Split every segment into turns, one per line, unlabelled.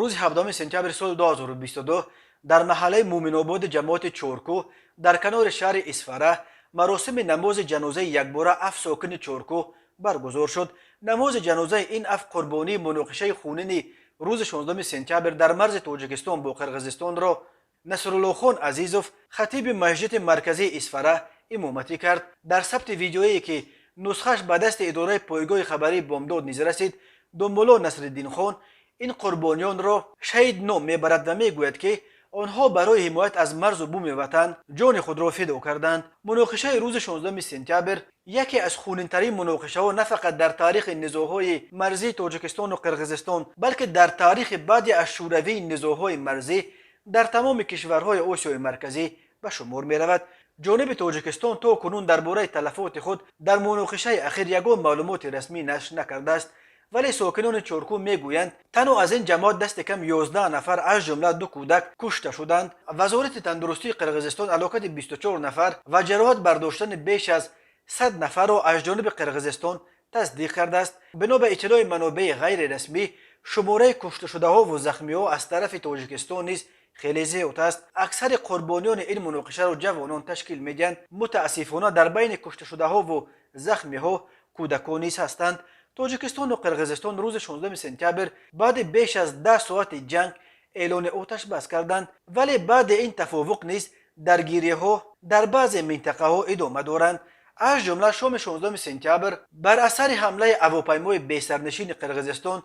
روز 7 سپتامبر سال 2022 در محله مومن‌آباد جماعت چورکو در کنار شهر اسفره مراسم نماز جنازه یکباره 7 ساکن چورکو برگزار شد. نماز جنازه این 7 قربانی مناقشه خونین روز 16 سپتامبر در مرز تاجیکستان با قرقیزستان را نصرالله خان عزیزوف خطیب مسجد مرکزی اسفره امامتی کرد. در ثبت ویدیویی که نسخش به دست اداره پایگاه خبری بامداد نیز رسید، دنبالا نصرالدین خان این قربانیان را شهید نام میبرد و میگوید که آنها برای حمایت از مرز و بوم وطن جان خود را فدا کردند. مناقشه روز 16 سپتامبر یکی از خونین‌ترین مناقشه ها نه فقط در تاریخ نزاع‌های مرزی تاجیکستان و قرقیزستان، بلکه در تاریخ بعضی از شوروی نزاع‌های مرزی در تمام کشورهای آسیای مرکزی به شمار می رود. جانب تاجیکستان تا کنون درباره تلفات خود در مناقشه اخیر یگان معلومات رسمی نشر نکرده است، ولی ساکنان چورکو میگویند تنها از این جماعت دست کم 11 نفر از جمله 2 کودک کشته شدند. وزارت تندرستی قرقیزستان علاقه 24 نفر و جراحت برداشتن بیش از 100 نفر را از جانب قرقیزستان تصدیق کرده است. بنا به اطلاع منابع غیر رسمی، شماره کشته شده ها و زخمی ها از طرف تاجیکستان نیز خیلی زیاد است. اکثر قربانیان این مناقشه را جوانان تشکیل میدهند. متاسفانه در بین کشته شده ها و زخمی ها کودکان نیز هستند. تاجیکستان و قرقیزستان روز 16 سپتامبر بعد بیش از 10 ساعت جنگ اعلان آتش بس کردند، ولی بعد این تفاوق نیز درگیری ها در بعضی منطقه ها ادامه دارند. از جمله شام 16 سپتامبر بر اثر حمله هواپیمای بی سرنشین قرقیزستان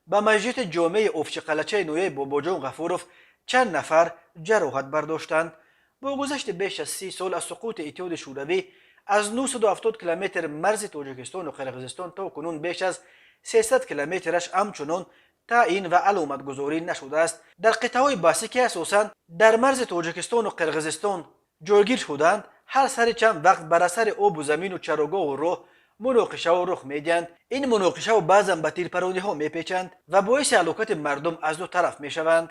به مسجد جامع افچ قلچه نویه باباجان غفوروف چند نفر جراحت برداشتند. با گذشت بیش از 30 سال از سقوط اتحاد شوروی، از 970 کیلومتر مرز تاجیکستان و قرقیزستان تا کنون بیش از 300 کیلومترش همچنان تعیین و علامت گذاری نشده است. در قطعه‌های بحثی که اساساً در مرز تاجیکستان و قرقیزستان جایگیر شدند، هر سر چند وقت بر اثر آب و زمین و چراگاه و راه مناقشه ها رخ میدهند. این مناقشه ها بعضا به تیرپرانی ها میپیچند و باعث هلاکت مردم از دو طرف میشوند.